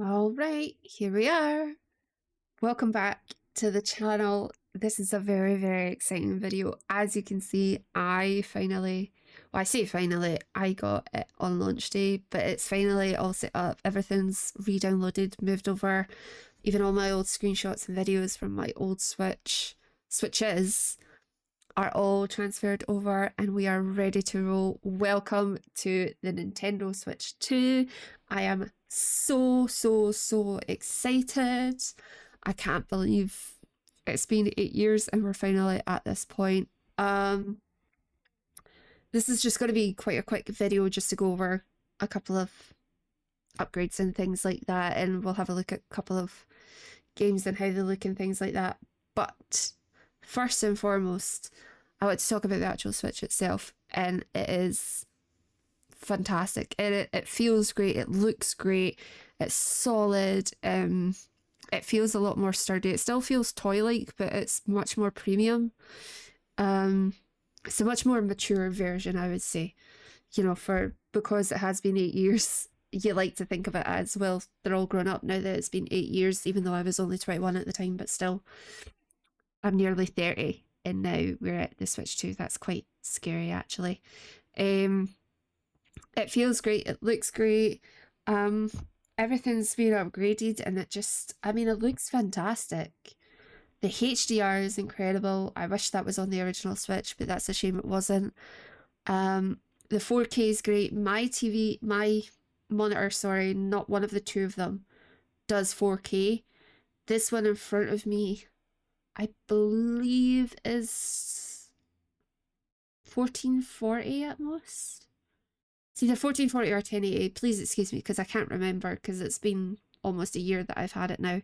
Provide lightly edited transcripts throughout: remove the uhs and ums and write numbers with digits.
All right, here we are. Welcome back to the channel. This is a very, very exciting video. As you can see, I finally, well, I say finally, I got it on launch day, but it's finally all set up. Everything's re-downloaded, moved over. Even all my old screenshots and videos from my old switches are all transferred over and we are ready to roll. Welcome to the Nintendo Switch 2. I am so excited. I can't believe it's been 8 years and we're finally at this point. This is just going to be quite a quick video just to go over a couple of upgrades and things like that, and we'll have a look at a couple of games and how they look and things like that. But first and foremost, I want to talk about the actual Switch itself, and it is fantastic. It feels great, it looks great, it's solid, it feels a lot more sturdy. It still feels toy-like, but it's much more premium. It's a much more mature version, I would say. You know, because it has been 8 years, you like to think of it as, well, they're all grown up now that it's been 8 years, even though I was only 21 at the time, but still, I'm nearly 30 and now we're at the Switch 2. That's quite scary, actually. It feels great, it looks great, everything's been upgraded and it just, I mean, it looks fantastic. The HDR is incredible. I wish that was on the original Switch, but that's a shame it wasn't. The 4K is great. My monitor, sorry, not one of the two of them, does 4K. This one in front of me, I believe, is 1440 at most. It's either 1440 or 1080. Please excuse me because I can't remember because it's been almost a year that I've had it now.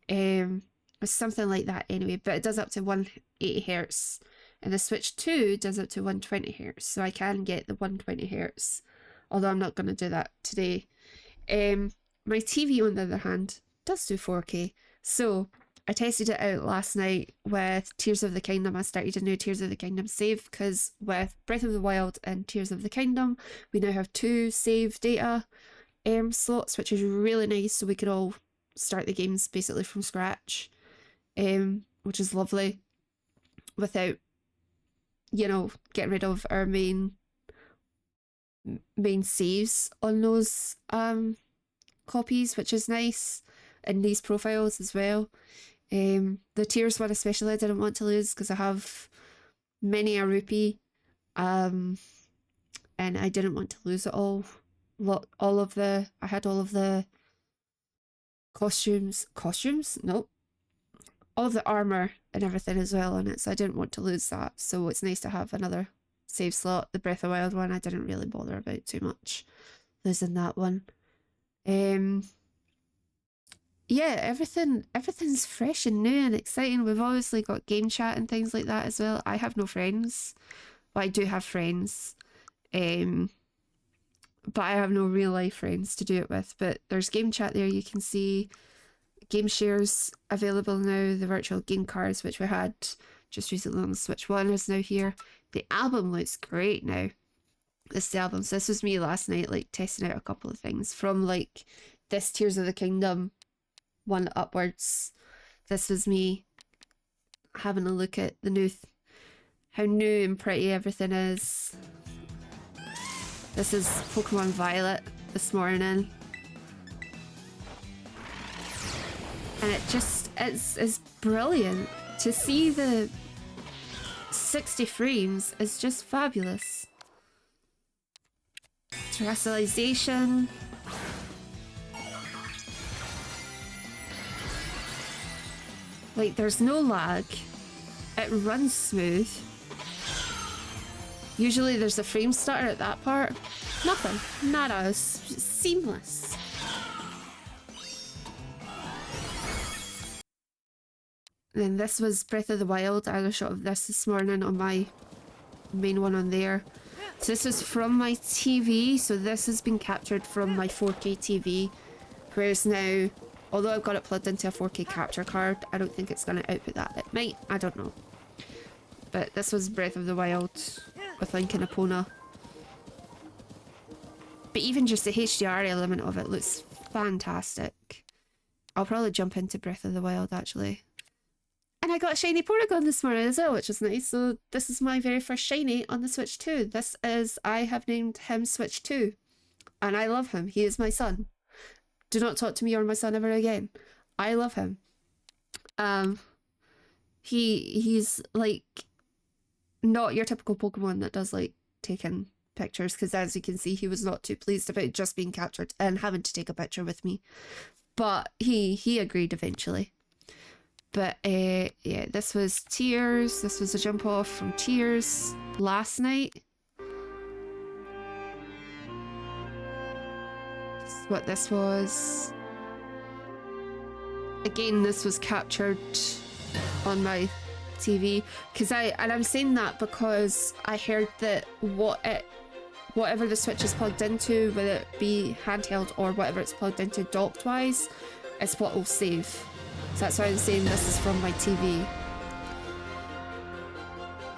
It's something like that anyway, but it does up to 180 hertz, and the Switch 2 does up to 120 hertz, so I can get the 120 hertz, although I'm not going to do that today. My TV, on the other hand, does do 4K, so I tested it out last night with Tears of the Kingdom. I started a new Tears of the Kingdom save because with Breath of the Wild and Tears of the Kingdom, we now have 2 save data slots, which is really nice, so we could all start the games basically from scratch, which is lovely, without, you know, getting rid of our main saves on those copies, which is nice, and these profiles as well. The Tears one especially I didn't want to lose because I have many a rupee, and I didn't want to lose it all. I had all of the costumes, nope, all of the armor and everything as well on it, so I didn't want to lose that, so it's nice to have another save slot. The Breath of the Wild one I didn't really bother about too much, losing that one. Yeah, everything's fresh and new and exciting. We've obviously got game chat and things like that as well. I have no friends. Well, I do have friends, but I have no real life friends to do it with. But there's game chat there. You can see game shares available now. The virtual game cards, which we had just recently on the Switch 1, is now here. The album looks great now. This is the album. So this was me last night, like, testing out a couple of things from, like, this Tears of the Kingdom one upwards. This was me having a look at the how new and pretty everything is. This is Pokemon Violet this morning, and it's brilliant. To see the 60 frames is just fabulous. Terrestrialization. Like, there's no lag. It runs smooth. Usually there's a frame stutter at that part. Nothing. Nada. It's seamless. And this was Breath of the Wild. I had a shot of this morning on my main one on there. So this is from my TV. So this has been captured from my 4K TV. Whereas now, although I've got it plugged into a 4K capture card, I don't think it's going to output that. It might, I don't know. But this was Breath of the Wild with Link and Epona. But even just the HDR element of it looks fantastic. I'll probably jump into Breath of the Wild, actually. And I got a shiny Porygon this morning as well, which is nice. So this is my very first shiny on the Switch 2. I have named him Switch 2. And I love him. He is my son. Do not talk to me or my son ever again. I love him. He's like not your typical Pokemon that does like taking pictures, because as you can see, he was not too pleased about just being captured and having to take a picture with me. But he agreed eventually. But yeah, this was Tears. This was a jump off from Tears last night. This is what this was. Again, this was captured on my TV, because I'm saying that because I heard that whatever the Switch is plugged into, whether it be handheld or whatever it's plugged into docked wise, is what will save. So that's why I'm saying this is from my TV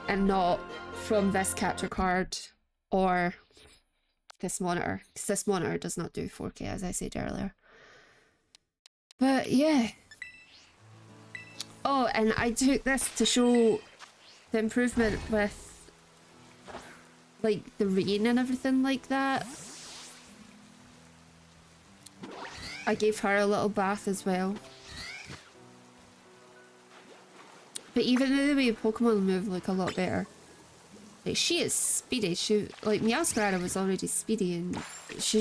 and not from this capture card or this monitor, because this monitor does not do 4K, as I said earlier. But yeah. Oh, and I took this to show the improvement with like the rain and everything like that. I gave her a little bath as well. But even the way Pokemon move like a lot better. Like, she is speedy. Like Meowscarada was already speedy, and she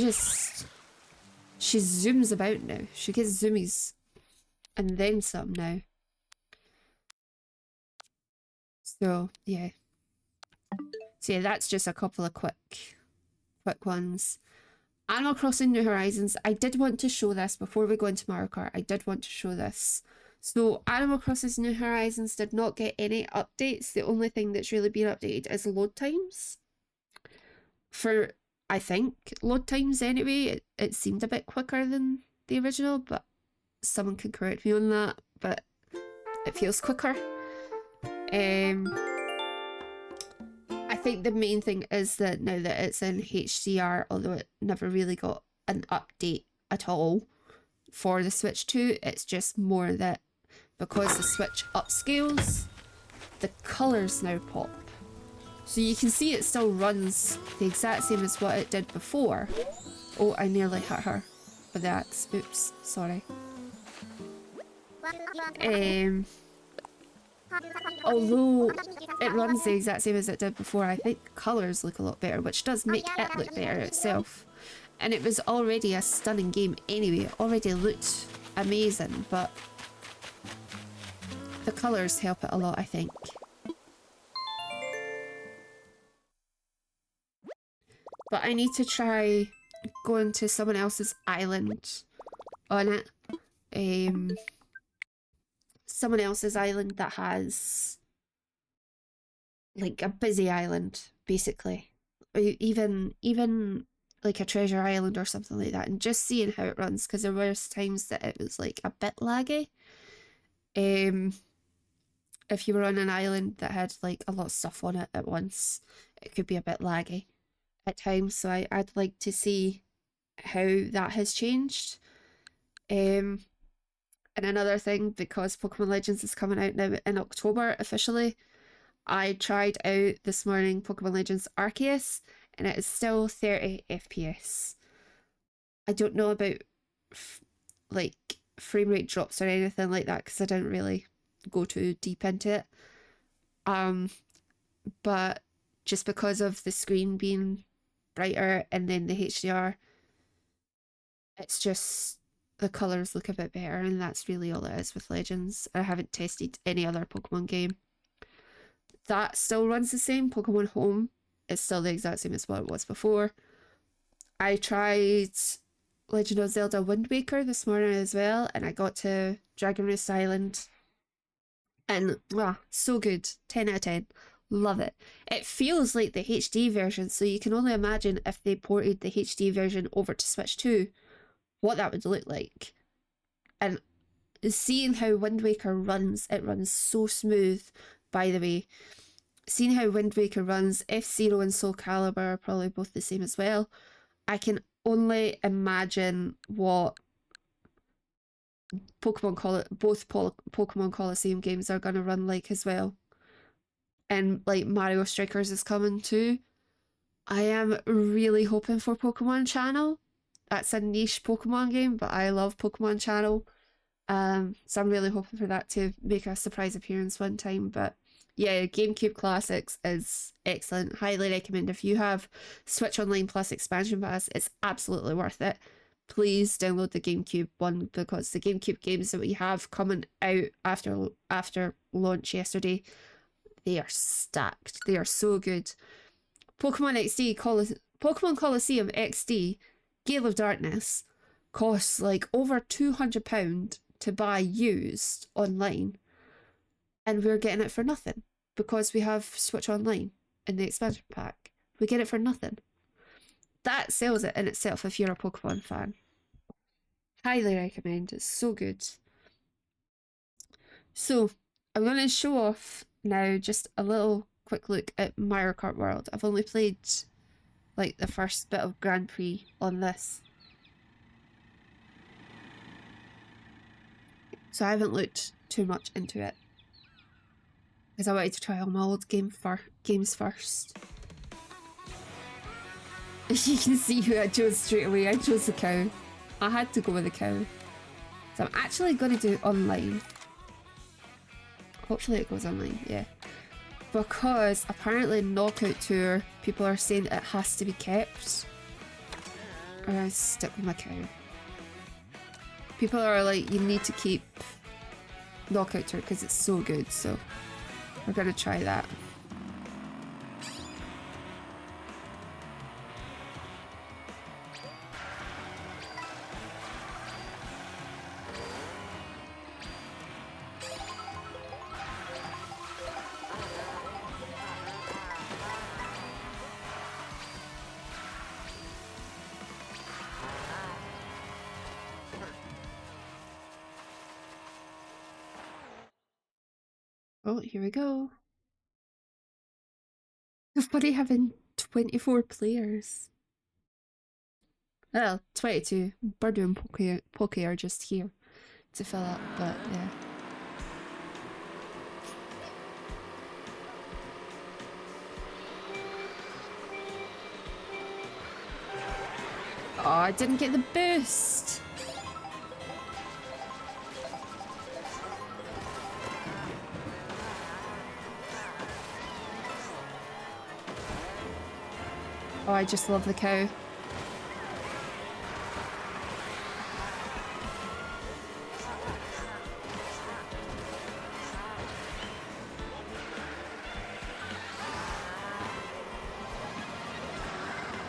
zooms about now. She gets zoomies and then some now. So yeah. So yeah, that's just a couple of quick ones. Animal Crossing New Horizons. I did want to show this before we go into Mario Kart. I did want to show this. So Animal Crossing New Horizons did not get any updates. The only thing that's really been updated is load times. For, I think, load times anyway. It seemed a bit quicker than the original, but someone can correct me on that. But it feels quicker. I think the main thing is that now that it's in HDR, although it never really got an update at all for the Switch 2, it's just more that because the Switch upscales, the colours now pop. So you can see it still runs the exact same as what it did before. Oh, I nearly hit her with the axe. Oops, sorry. Although it runs the exact same as it did before, I think the colours look a lot better, which does make it look better itself. And it was already a stunning game anyway. It already looked amazing, but the colours help it a lot, I think. But I need to try going to someone else's island on it. Someone else's island that has like a busy island, basically. Or even like a treasure island or something like that, and just seeing how it runs, because there were times that it was like a bit laggy. If you were on an island that had like a lot of stuff on it at once, it could be a bit laggy at times. So I'd like to see how that has changed. And another thing, because Pokemon Legends is coming out now in October officially, I tried out this morning Pokemon Legends Arceus, and it is still 30 FPS. I don't know about like frame rate drops or anything like that, because I didn't really go too deep into it. But just because of the screen being brighter and then the HDR, it's just the colours look a bit better, and that's really all it is with Legends. I haven't tested any other Pokemon game. That still runs the same. Pokemon Home is still the exact same as what it was before. I tried Legend of Zelda Wind Waker this morning as well, and I got to Dragon Roost Island. And, so good. 10 out of 10. Love it. It feels like the HD version, so you can only imagine if they ported the HD version over to Switch 2, what that would look like. And seeing how Wind Waker runs, it runs so smooth, by the way. Seeing how Wind Waker runs, F-Zero and Soul Calibur are probably both the same as well. I can only imagine what Pokemon Coliseum games are gonna run like as well. And like Mario Strikers is coming too. I am really hoping for Pokemon Channel. That's a niche Pokemon game, but I love Pokemon Channel. So I'm really hoping for that to make a surprise appearance one time. But yeah, GameCube Classics is excellent. Highly recommend. If you have Switch Online Plus expansion pass, it's absolutely worth it. Please download the GameCube one because the GameCube games that we have coming out after launch yesterday, they are stacked. They are so good. Pokemon Coliseum XD, Gale of Darkness costs like over £200 to buy used online, and we're getting it for nothing because we have Switch Online in the expansion pack. We get it for nothing. That sells it in itself if you're a Pokemon fan. Highly recommend. It's so good. So I'm going to show off now just a little quick look at Mario Kart World. I've only played like the first bit of Grand Prix on this, so I haven't looked too much into it because I wanted to try all my old games first. You can see who I chose straight away. I chose the cow. I had to go with the cow. So I'm actually going to do it online. Hopefully it goes online, yeah. Because apparently Knockout Tour, people are saying it has to be kept. I'm gonna stick with my cow. People are like, you need to keep Knockout Tour because it's so good, so we're gonna try that. Oh, here we go. It's funny having 24 players. Well, 22. Birdie and Poke are just here to fill up, but yeah. Oh, I didn't get the boost. Oh, I just love the cow.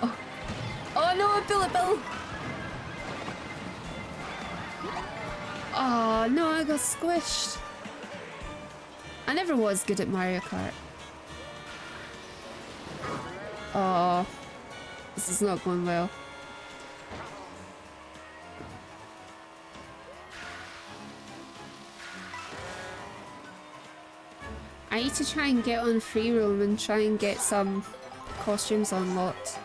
Oh, oh no, Bullet Bill! Oh no, I got squished. I never was good at Mario Kart. Oh, this is not going well. I need to try and get on free roam and try and get some costumes unlocked.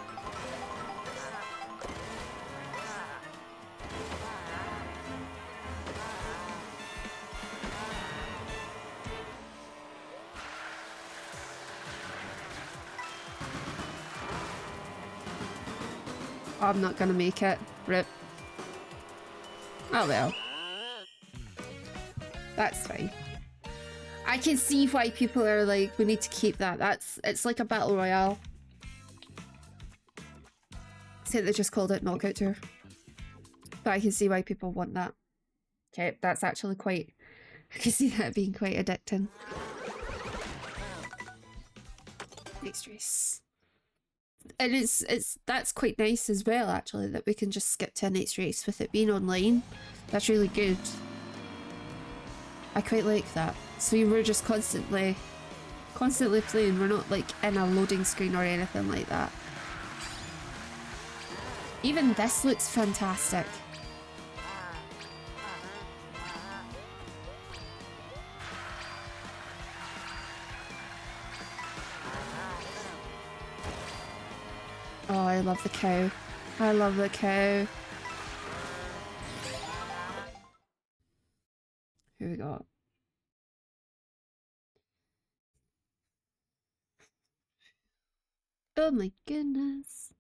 I'm not gonna make it. Rip. Oh well. That's fine. I can see why people are like, we need to keep that. It's like a battle royale. Say they just called it Knockout Tour. But I can see why people want that. Okay, that's actually quite... I can see that being quite addicting. Next race. And that's quite nice as well, actually, that we can just skip to a next race with it being online. That's really good. I quite like that. So we're just constantly playing. We're not like in a loading screen or anything like that. Even this looks fantastic. Oh, I love the cow. I love the cow. Here we go. Oh my goodness.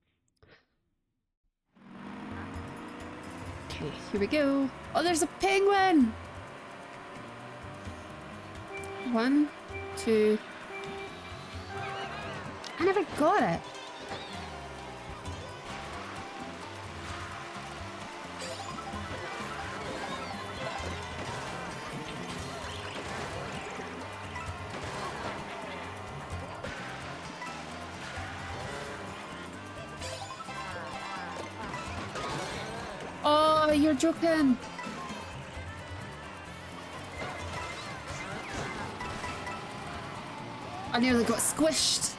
Okay, here we go. Oh, there's a penguin! 1, 2. I never got it. Oh, you're joking. I nearly got squished.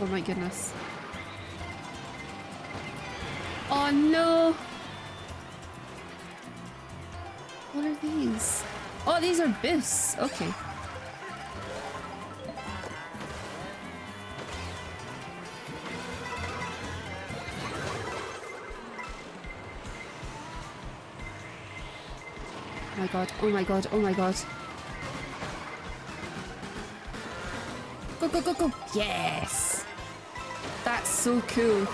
Oh my goodness. Oh no! What are these? Oh, these are boosts. Okay. Oh my god, oh my god, oh my god. Go, go, go, go! Yes! That's so cool.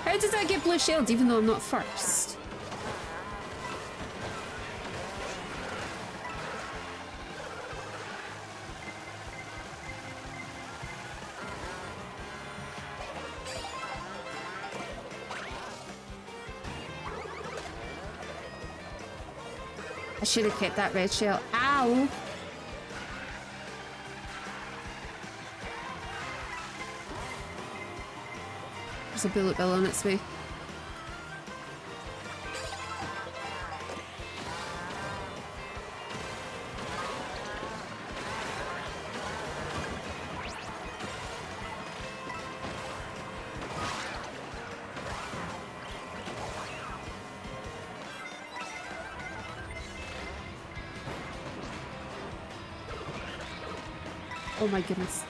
How did I get blue shield even though I'm not first? I should have kept that red shell. Ow! There's a bullet bill on its way. Oh my goodness.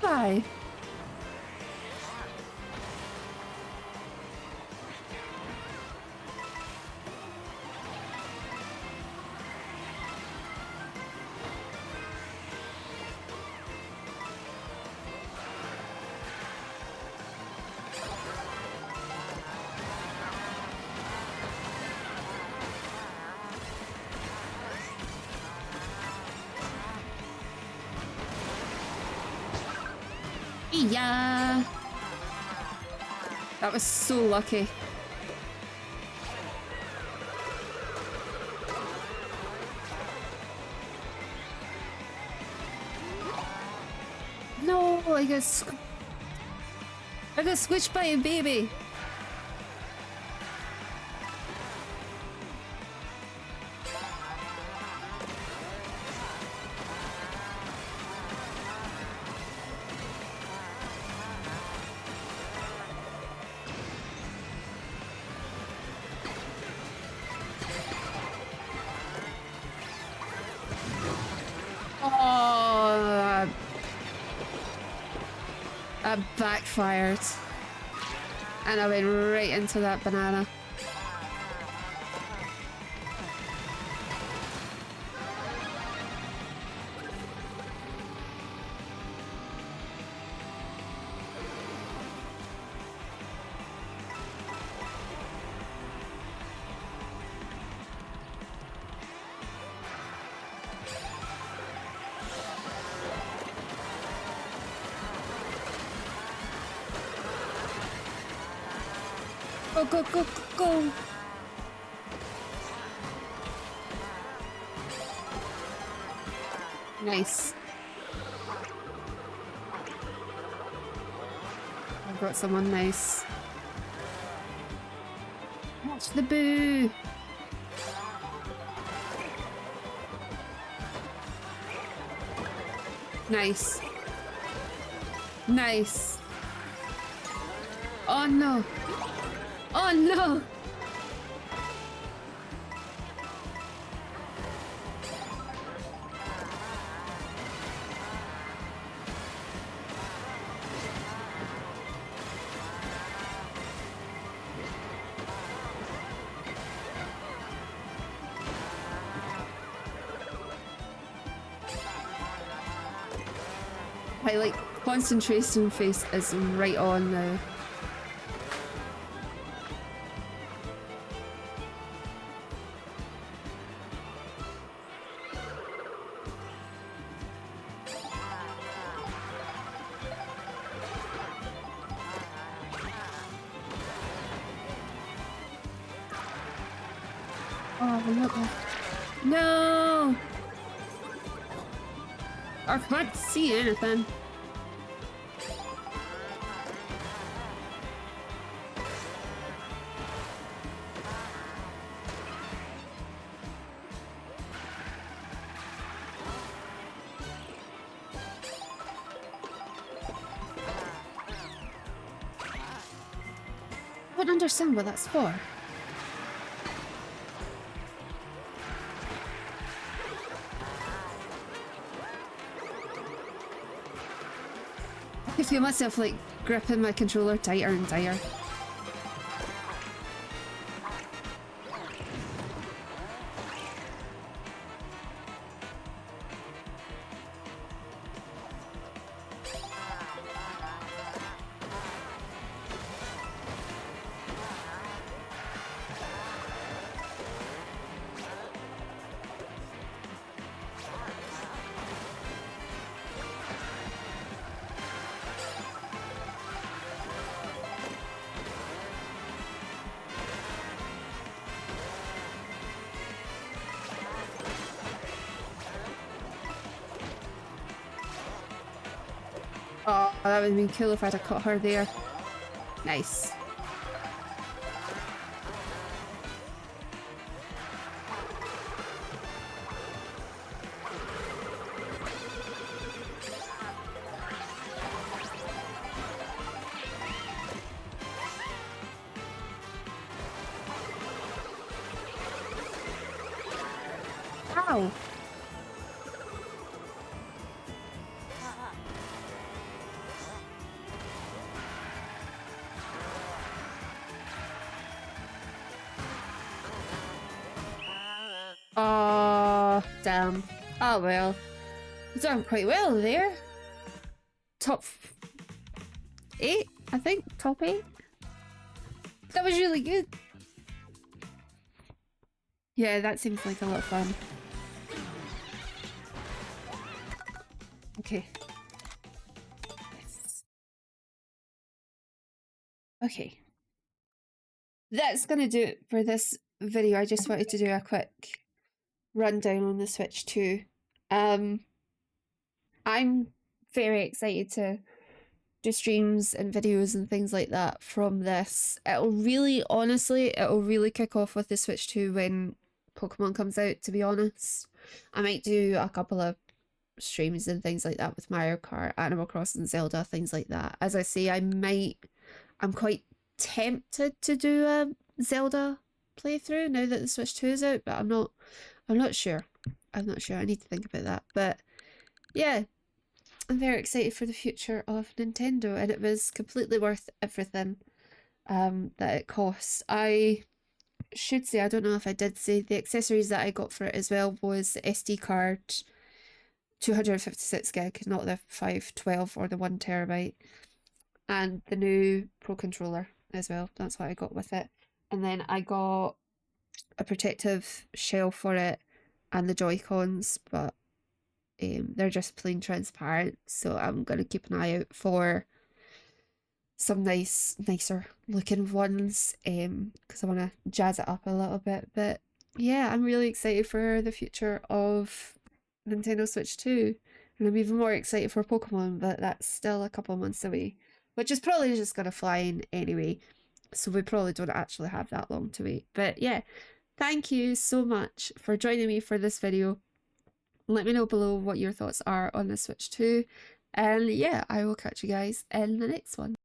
Hi. Yeah. That was so lucky. No, I got squished by a baby. Oh, that backfired. And I went right into that banana. Go, go, go, go, go. Nice. I've got someone nice. Watch the boo! Nice. Nice. Oh no! Oh no! My like concentration face is right on now. Oh no! No! I can't see anything. I don't understand what that's for. I feel myself like gripping my controller tighter and tighter. Oh, that would have been cool if I'd have caught her there. Nice. Ow! Oh, damn. Oh well. We've done quite well there. Top 8, I think. Top 8. That was really good. Yeah, that seems like a lot of fun. Okay. Yes. Okay. That's gonna do it for this video. I just wanted to do a quick rundown on the Switch 2. I'm very excited to do streams and videos and things like that from this. It'll really, honestly, it'll really kick off with the Switch 2 when Pokemon comes out, to be honest. I might do a couple of streams and things like that with Mario Kart, Animal Crossing, Zelda, things like that. As I say, I'm quite tempted to do a Zelda playthrough now that the Switch 2 is out, but I'm not sure. I'm not sure. I need to think about that. But yeah, I'm very excited for the future of Nintendo, and it was completely worth everything that it cost. I should say, I don't know if I did say, the accessories that I got for it as well was the SD card, 256 gig, not the 512 or the 1 terabyte, and the new Pro controller as well. That's what I got with it. And then I got a protective shell for it and the Joy-Cons, but they're just plain transparent, so I'm gonna keep an eye out for some nicer looking ones, because I want to jazz it up a little bit. But yeah, I'm really excited for the future of Nintendo Switch 2. And I'm even more excited for Pokemon, but that's still a couple months away. Which is probably just going to fly in anyway. So we probably don't actually have that long to wait. But yeah, thank you so much for joining me for this video. Let me know below what your thoughts are on the Switch 2. And yeah, I will catch you guys in the next one.